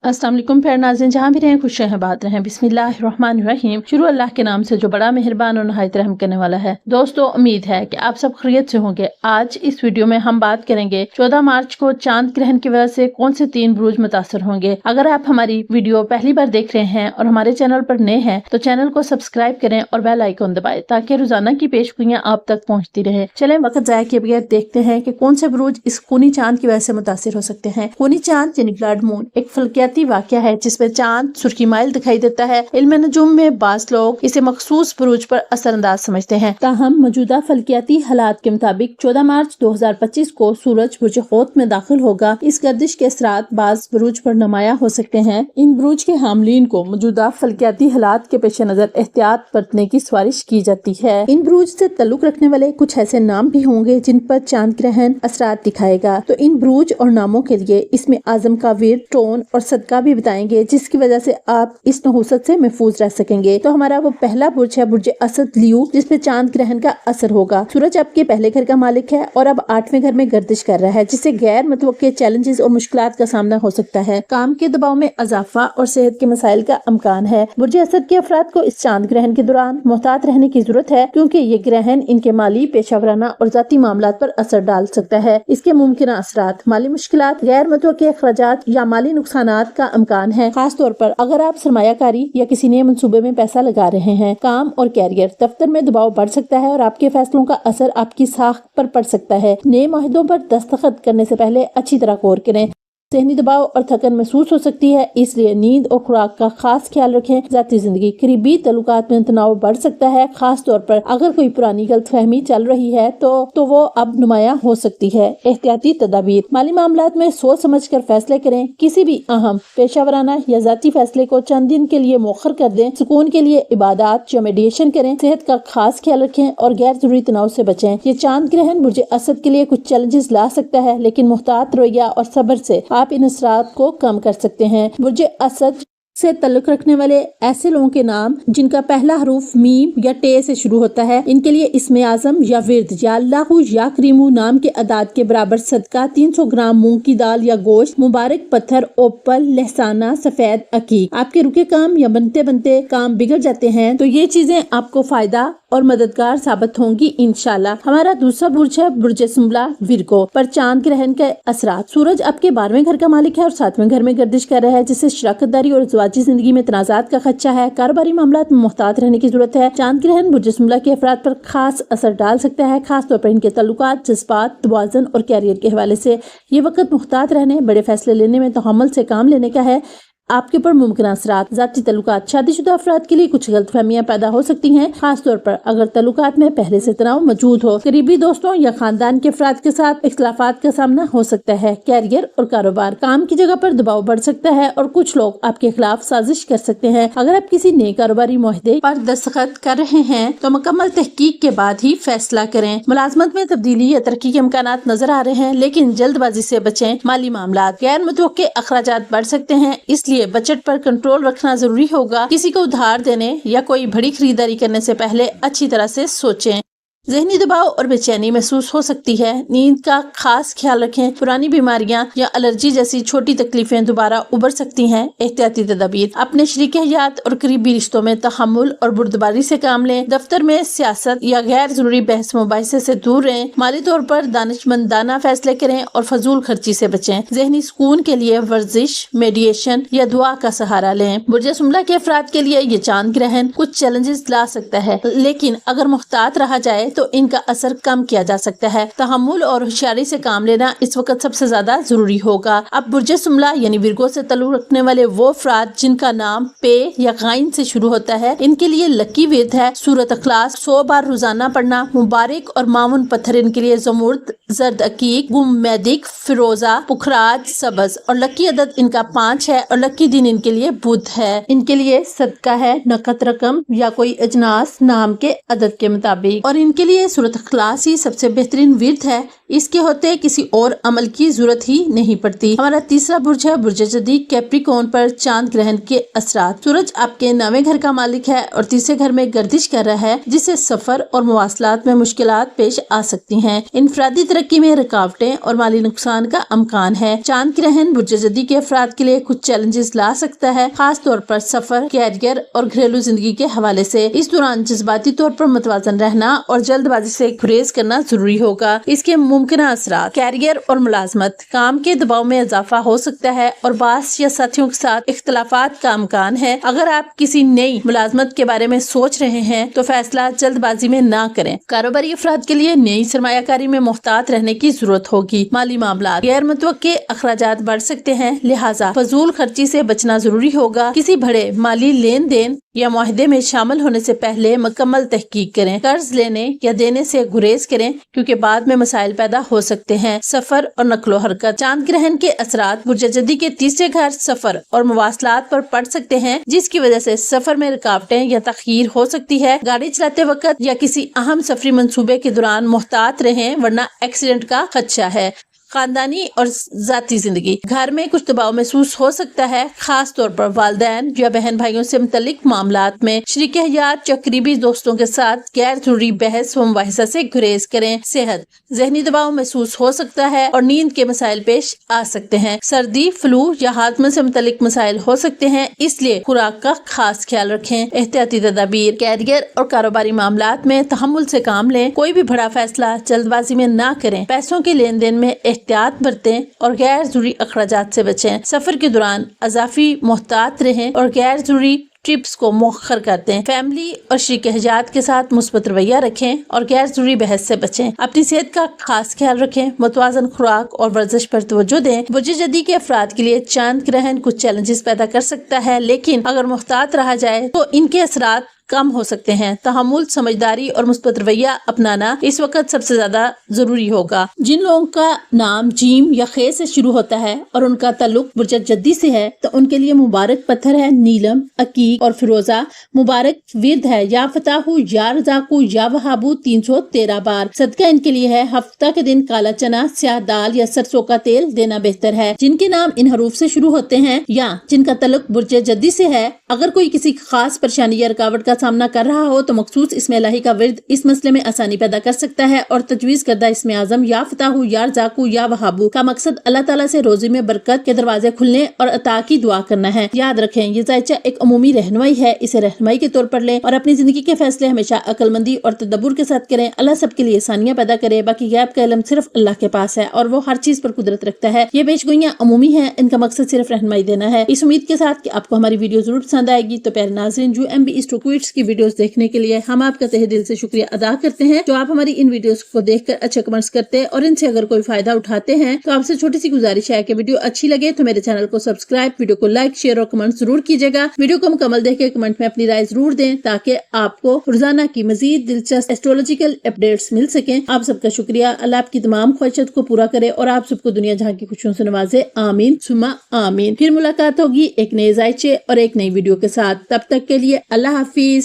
अस्सलाम वालेकुम प्यारे नाज़रीन, जहाँ भी रहें खुश रहें बात रहें। बिस्मिल्लाहिर्रहमानिर्रहीम। शुरू अल्लाह के नाम से जो बड़ा मेहरबान और नहायत रहम करने वाला है। दोस्तों, उम्मीद है कि आप सब खैरियत से होंगे। आज इस वीडियो में हम बात करेंगे 14 मार्च को चांद ग्रहण की वजह से कौन से 3 बुरूज मुतासर होंगे। अगर आप हमारी वीडियो पहली बार देख रहे हैं और हमारे चैनल पर नए हैं तो चैनल को सब्सक्राइब करें और बेल आइकन दबाएं ताकि रोजाना की पेशगोइयां आप तक पहुँचती रहे। चलें वक्त जाया किए बगैर देखते हैं कि कौन से बुरूज इस खूनी चांद की वजह से मुतासर हो सकते हैं। खूनी चांद यानी ब्लड मून एक फल्कियाती वाकया है जिसमें चांद सुर्खी माइल दिखाई देता है। इल्म नजूम में बास लोग इसे मखसूस बुरूज पर असरअंदाज समझते हैं। ताहम मौजूदा फल्कियाती हालात के मुताबिक 14 मार्च 2025 को सूरज बुर्ज हौत में दाखिल होगा। इस गर्दिश के असरात बाज बुरूज पर नुमाया हो सकते हैं। इन बुरूज के हामलीन को मौजूदा फल्कियाती हालात के पेश नजर एहतियात बरतने की सिफारिश की जाती है। इन बुरूज से ताल्लुक रखने वाले कुछ ऐसे नाम भी होंगे जिन पर चांद ग्रहण असरात दिखाएगा। तो इन बुरूज और नामों के लिए इसमें आजम का वीर, टोन और सदका भी बताएंगे जिसकी वजह से आप इस नहुसत से महफूज रह सकेंगे। तो हमारा वो पहला बुर्ज है बुर्ज असद लियो, जिसपे चांद ग्रहण का असर होगा। सूरज आपके पहले घर का मालिक है और अब 8वें घर में गर्दिश कर रहा है, जिससे गैर मुतवक्के चैलेंजेस और मुश्किलात का सामना हो सकता है। काम के दबाव में इजाफा और सेहत के मसाइल का इम्कान है। बुर्ज असद के अफराद को इस चांद ग्रहण के दौरान मोहतात रहने की जरूरत है, क्योंकि ये ग्रहण इनके माली, पेशावराना और जाती मामलात पर असर डाल सकता है। इसके मुमकिन असरात माली मुश्किलात, गैर मुतवक्के अखराजात या माली नुकसानात का इम्कान है। खास तौर पर अगर आप सरमायाकारी या किसी नए मंसूबे में पैसा लगा रहे हैं। काम और कैरियर, दफ्तर में दबाव बढ़ सकता है और आपके फैसलों का असर आपकी साख पर पड़ सकता है। नए माहिदों पर दस्तखत करने से पहले अच्छी तरह गौर करें। ज़हनी दबाव और थकन महसूस हो सकती है, इसलिए नींद और खुराक का खास ख्याल रखें। जाती जिंदगी, करीबी तल्लुकात में तनाव बढ़ सकता है, खास तौर पर अगर कोई पुरानी गलतफहमी चल रही है तो वो अब नुमाया हो सकती है। एहतियाती तदाबीर, माली मामलात में सोच समझ कर फैसले करें। किसी भी अहम पेशावराना या जाती फैसले को चंद दिन के लिए मौखर कर दें। सुकून के लिए इबादत या मेडिटेशन करें। सेहत का खास ख्याल रखें और गैर जरूरी तनाव से बचें। ये चांद ग्रहण बुर्ज असद के लिए कुछ चैलेंजेस ला सकता है, लेकिन मुहतात रवैया और सब्र से आप इन असरात को कम कर सकते हैं। बुर्ज असद से ताल्लुक रखने वाले ऐसे लोगों के नाम जिनका पहला हरूफ मीम या टे से शुरू होता है, इनके लिए इसमें आजम या विर्द या अल्लाहु या करीमु नाम के अदाद के बराबर सदका 300 ग्राम मूंग की दाल या गोश्त, मुबारक पत्थर, ओपल, लहसाना, सफेद अकीक। आपके रुके काम या बनते बनते काम बिगड़ जाते हैं तो ये चीजें आपको फायदा और मददगार साबित होंगी इंशाल्लाह। हमारा दूसरा बुर्ज है बुर्ज सुंबला विर्गो पर चांद ग्रहण के असरात। सूरज आपके 12वें घर का मालिक है और 7वें घर में गर्दिश कर रहा है, जिससे शराकतदारी और ज़िंदगी जिंदगी में तनाज़ात का खदशा है। कारोबारी मामलात में मुहतात रहने की जरूरत है। चांद ग्रहण बुर्ज सुंबला के अफराद पर खास असर डाल सकता है, खास तौर पर इनके ताल्लुकात, जज्बात, तवाज़ुन और कैरियर के हवाले से। ये वक्त मुहतात रहने, बड़े फैसले लेने में तहम्मुल से काम लेने का है। आपके ऊपर मुमकिन असरात, जाती तल्लुकात, शादीशुदा अफराद के लिए कुछ गलतफहमियां पैदा हो सकती हैं, खास तौर पर अगर तल्लुकात में पहले से तनाव मौजूद हो। करीबी दोस्तों या खानदान के अफराद के साथ इख्तिलाफात का सामना हो सकता है। कैरियर और कारोबार, काम की जगह पर दबाव बढ़ सकता है और कुछ लोग आपके खिलाफ साजिश कर सकते हैं। अगर आप किसी नए कारोबारी मुआहदे पर दस्तखत कर रहे हैं तो मुकम्मल तहकीक के बाद ही फैसला करें। मुलाजमत में तब्दीली या तरक्की के इम्कानात नजर आ रहे हैं, लेकिन जल्दबाजी से बचें। माली मामलात, गैर मुतवक्के अखराजात बढ़ सकते हैं, इसलिए बजट पर कंट्रोल रखना जरूरी होगा। किसी को उधार देने या कोई बड़ी खरीदारी करने से पहले अच्छी तरह से सोचें। ज़हनी दबाव और बेचैनी महसूस हो सकती है। नींद का खास ख्याल रखें। पुरानी बीमारियां या एलर्जी जैसी छोटी तकलीफें दोबारा उभर सकती हैं। एहतियाती तदाबीर, अपने शरीक हयात और करीबी रिश्तों में तहम्मुल और बुर्दबारी से काम लें। दफ्तर में सियासत या गैर जरूरी बहस मुबाहिसे से दूर रहें। माली तौर पर दानिशमंदाना फैसले करें और फजूल खर्ची से बचें। ज़हनी सुकून के लिए वर्जिश, मेडिटेशन या दुआ का सहारा लें। बुर्ज सुंबला के अफराद के लिए ये चांद ग्रहण कुछ चैलेंजेस ला सकता है, लेकिन अगर मुहतात रहा जाए तो इनका असर कम किया जा सकता है। तहम्मुल और होशियारी से काम लेना इस वक्त सबसे ज्यादा जरूरी होगा। अब बुर्ज सुंबला यानी विर्गो से ताल्लुक रखने वाले वो अफराद जिनका नाम पे या गाइन से शुरू होता है, इनके लिए लकी विर्द है सूरत अखलास 100 बार रोजाना पढ़ना। मुबारक और मामून पत्थर इनके लिए जमुर्द, जर्द अकीक, गुमैदिक, फिरोजा, पुखराज, सबज और लकी अदद इनका 5 है और लकी दिन इनके लिए बुध है। इनके लिए सदका है नकद रकम या कोई अजनास नाम के अदद के मुताबिक और इनके लिए सूरत अखलास ही सबसे बेहतरीन विर्द है। इसके होते किसी और अमल की जरूरत ही नहीं पड़ती। हमारा तीसरा बुर्ज है बुर्ज जदी कैप्रिकॉर्न पर चांद ग्रहण के असरात। सूरज आपके 9वें घर का मालिक है और तीसरे घर में गर्दिश कर रहा है, जिससे सफर और मवासलात में मुश्किलात पेश आ सकती हैं। इनफरादी तरक्की में रुकावटें और माली नुकसान का अमकान है। चांद ग्रहण बुर्ज जदी के अफराद के लिए कुछ चैलेंजेस ला सकता है, खास तौर पर सफर, कैरियर और घरेलू जिंदगी के हवाले से। इस दौरान जज्बाती तौर पर मुतवाजन रहना और जल्दबाजी से गुरेज करना जरूरी होगा। इसके मुमकिन असरात: कैरियर और मुलाजमत, काम के दबाव में इजाफा हो सकता है और बास या साथियों के साथ इख्तलाफात का अमकान है। अगर आप किसी नई मुलाजमत के बारे में सोच रहे हैं तो फैसला जल्दबाजी में ना करें। कारोबारी अफराद के लिए नई सरमायाकारी में मुहतात रहने की जरूरत होगी। माली मामला, गैर मुतवक्के अखराजात बढ़ सकते हैं, लिहाजा फजूल खर्ची से बचना जरूरी होगा। किसी बड़े माली लेन देन या मुआहदे में शामिल होने से पहले मुकम्मल तहकीक करें। कर्ज लेने या देने से गुरेज करें, क्योंकि बाद में मसाइल पैदा हो सकते हैं। सफर और नक्लो हरकत, चांद ग्रहण के असरात बुर्ज जदी के तीसरे घर सफर और मवासलात पर पड़ सकते हैं, जिसकी वजह से सफर में रुकावटें या तखीर हो सकती है। गाड़ी चलाते वक्त या किसी अहम सफरी मंसूबे के दौरान मुहतात रहें, वरना एक्सीडेंट का खदशा है। खानदानी और जाती जिंदगी, घर में कुछ दबाव महसूस हो सकता है, खास तौर पर वालिदैन या बहन भाइयों से मुतल्लिक मामलात में। शरीक हयात या करीबी दोस्तों के साथ गैर जरूरी बहस व मुबाहिसा से गुरेज करें। सेहत, जहनी दबाव महसूस हो सकता है और नींद के मसाइल पेश आ सकते हैं। सर्दी, फ्लू या हाजमे से मुतल्लिक मसाइल हो सकते हैं, इसलिए खुराक का खास ख्याल रखें। एहतियाती तदाबीर, कैरियर और कारोबारी मामलात में तहम्मुल से काम लें। कोई भी बड़ा फैसला जल्दबाजी में ना करें। पैसों के लेन देन में एहतियात बरतें और गैर जरूरी अखराजात से बचें। सफर के दौरान अजाफी मोहतात रहें और गैर जरूरी ट्रिप्स को मौखर कर दें। फैमिली और शरीक हयात के साथ मुस्बत रवैया रखें और गैर जरूरी बहस से बचें। अपनी सेहत का खास ख्याल रखें। मुतवाजन खुराक और वर्जिश पर तवज्जो दें। बुर्ज जदी के अफराद के लिए चांद ग्रहण कुछ चैलेंजेस पैदा कर सकता है, लेकिन अगर मुहतात रहा जाए तो इनके असरात कम हो सकते हैं। तहम्मुल, समझदारी और मुस्बत रवैया अपनाना इस वक्त सबसे ज्यादा जरूरी होगा। जिन लोगों का नाम जीम या खे से शुरू होता है और उनका ताल्लुक बुर्ज जद्दी से है, तो उनके लिए मुबारक पत्थर है नीलम, अकीक और फिरोजा। मुबारक विर्द है या फताहू, या रजाकू, या वहाबू 313 बार। सदका इनके लिए है हफ्ता के दिन काला चना, स्याह दाल या सरसों का तेल देना बेहतर है। जिनके नाम इन हरूफ से शुरू होते हैं या जिनका ताल्लुक बुर्ज जद्दी से है, अगर कोई किसी खास परेशानी या रुकावट का सामना कर रहा हो तो मखसूस इसमें इलाही का विर्द इस मसले में आसानी पैदा कर सकता है। और तजवीज करदा इसमें आजम या फताहू, या रजाकू, या वहाबू का मकसद अल्लाह ताला से रोजी में बरकत के दरवाजे खुलने और अता की दुआ करना है। याद रखें, ये जायचा एक अमूमी रहनुमाई है, इसे रहनुमाई के तौर पर लें और अपनी जिंदगी के फैसले हमेशा अक्लमंदी और तदब्बुर के साथ करें। अल्लाह सबके लिए आसानियां पैदा करे। बाकी गैब का इल्म सिर्फ अल्लाह के पास है और वो हर चीज पर कुदरत रखता है। ये पेशगोइयां अमूमी है, इनका मकसद सिर्फ रहनुमाई देना है। इस उम्मीद के साथ कि आपको हमारी वीडियो जरूर पसंद आएगी। तो प्यारे नाज़रीन, UMB स्टोक्विट्स की वीडियोस देखने के लिए हम आपका तहे दिल से शुक्रिया अदा करते हैं, जो आप हमारी इन वीडियोस को देखकर अच्छे कमेंट्स करते हैं और इनसे अगर कोई फायदा उठाते हैं। तो आपसे छोटी सी गुजारिश है कि वीडियो अच्छी लगे तो मेरे चैनल को सब्सक्राइब, वीडियो को लाइक, शेयर और कमेंट जरूर कीजिएगा। वीडियो को मुकम्मल देख के कमेंट में अपनी राय जरूर दें, ताकि आपको रोजाना की मजीद दिलचस्प एस्ट्रोलॉजिकल अपडेट्स मिल सके। आप सबका शुक्रिया। अल्लाह आपकी तमाम ख्वाहिशात को पूरा करे और आप सबको दुनिया जहां की खुशियों से नवाजे। आमीन सुम्मा आमीन। फिर मुलाकात होगी एक नए जायचे और एक नई वीडियो के साथ। तब तक के लिए अल्लाह हाफिज।